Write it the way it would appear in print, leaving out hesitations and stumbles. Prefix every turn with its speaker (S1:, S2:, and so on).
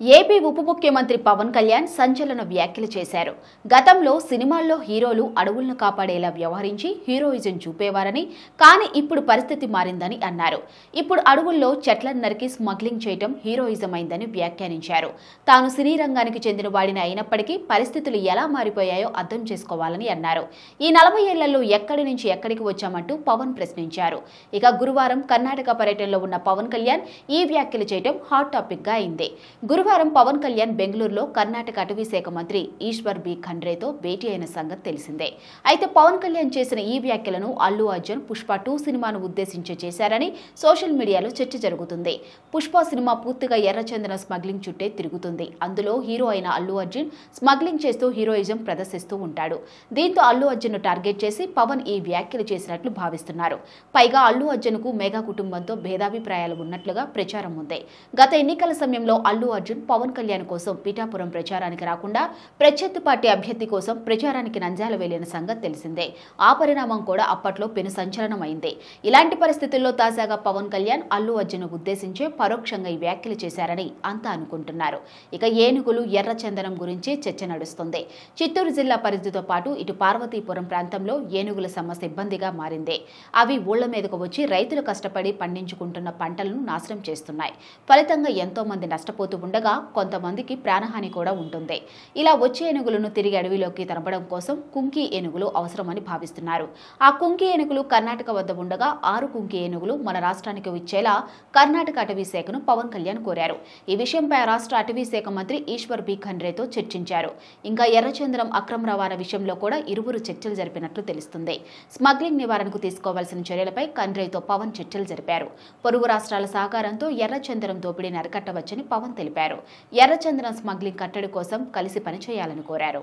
S1: AP ఉప ముఖ్యమంత్రి పవన్ కళ్యాణ్ సంచలన వ్యాఖ్యలు చేశారు. గతంలో సినిమాల్లో హీరోలు అడవులను కాపాడేలా వ్యవహరించి హీరోయిజం చూపేవారని, కానీ ఇప్పుడు పరిస్థితి మారిందని అన్నారు. ఇప్పుడు అడవుల్లో చెట్లను నరికి స్మగ్లింగ్ చేయడం హీరోయిజం అయిందని వ్యాఖ్యానించారు. తాను సినీ రంగానికి చెందిన వాడిని అయినప్పటికీ పరిస్థితులు ఎలా మారిపోయాయో అర్థం చేసుకోవాలని అన్నారు. ఈ 40 ఏళ్లలో ఎక్కడి నుంచి ఎక్కడికి వచ్చామంటూ పవన్ ప్రశ్నించారు. ఇక గురువారం కర్ణాటక పర్యటనలో ఉన్న పవన్ కళ్యాణ్ ఈ వ్యాఖ్యలు చేయడం హాట్ టాపిక్ గా అయింది. గురువారం పవన్ కళ్యాణ్ బెంగళూరులో కర్ణాటక అటవీ శాఖ మంత్రి ఈశ్వర్ బి ఖండ్రేతో భేటీ అయిన సంగతి తెలిసిందే. అయితే పవన్ కళ్యాణ్ చేసిన ఈ వ్యాఖ్యలను అల్లు అర్జున్ పుష్ప 2 సినిమాను ఉద్దేశించి చేశారని సోషల్ మీడియాలో చర్చ జరుగుతుంది. పుష్ప సినిమా పూర్తిగా ఎర్రచందనం స్మగ్లింగ్ చుట్టే తిరుగుతుంది. అందులో హీరో అయిన అల్లు అర్జున్ స్మగ్లింగ్ చేస్తూ హీరోయిజం ప్రదర్శిస్తూ ఉంటాడు. దీంతో అల్లు అర్జున్ ను టార్గెట్ చేసి పవన్ ఈ వ్యాఖ్యలు చేసినట్లు భావిస్తున్నారు. పైగా అల్లు అర్జున్ కు మెగా కుటుంబంతో భేదాభిప్రాయాలు ఉన్నట్లుగా ప్రచారం ఉంది. గత ఎన్నికల సమయంలో అల్లు అర్జున్ పవన్ కళ్యాణ్ కోసం పిఠాపురం ప్రచారానికి రాకుండా ప్రత్యర్థి పార్టీ అభ్యర్థి కోసం ప్రచారానికి నంద్యాల వెళ్లిన సంగతి తెలిసిందే. ఆ పరిణామం కూడా అప్పట్లో పెను సంచలనమైంది. ఇలాంటి పరిస్థితుల్లో తాజాగా పవన్ కళ్యాణ్ అల్లు అర్జున్ ఉద్దేశించే పరోక్షంగా ఈ వ్యాఖ్యలు చేశారని అంతా అనుకుంటున్నారు. ఇక ఏనుగులు ఎర్రచందనం గురించి చర్చ నడుస్తుంది. చిత్తూరు జిల్లా పరిధితో పాటు ఇటు పార్వతీపురం ప్రాంతంలో ఏనుగుల సమస్య ఇబ్బందిగా మారింది. అవి ఊళ్ల మీదకు వచ్చి రైతులు కష్టపడి పండించుకుంటున్న పంటలను నాశనం చేస్తున్నాయి. ఫలితంగా ఎంతో మంది నష్టపోతూ ఉండగా కొంతమందికి ప్రాణహాని కూడా ఉంటుంది. ఇలా వచ్చే ఏనుగులను తిరిగి అడవిలోకి తరపడం కోసం కుంకి ఏనుగులు అవసరమని భావిస్తున్నారు. ఆ కుంకి ఏనుగులు కర్ణాటక వద్ద ఉండగా 6 కుంకి ఏనుగులు మన రాష్ట్రానికి ఇచ్చేలా కర్ణాటక అటవీ శాఖను పవన్ కళ్యాణ్ కోరారు. ఈ విషయంపై రాష్ట్ర అటవీ శాఖ మంత్రి ఈశ్వర్ బి ఖండ్రేతో చర్చించారు. ఇంకా ఎర్రచందనం అక్రమ రవాణా విషయంలో కూడా ఇరువురు చర్చలు జరిపినట్లు తెలుస్తుంది. స్మగ్లింగ్ నివారణకు తీసుకోవాల్సిన చర్యలపై ఖండ్రేతో పవన్ చర్చలు జరిపారు. పొరుగు రాష్ట్రాల సహకారంతో ఎర్రచందనం దోపిడీని అరికట్టవచ్చని పవన్ తెలిపారు. ఎర్రచందనం స్మగ్లింగ్ కట్టడి కోసం కలిసి పనిచేయాలని కోరారు.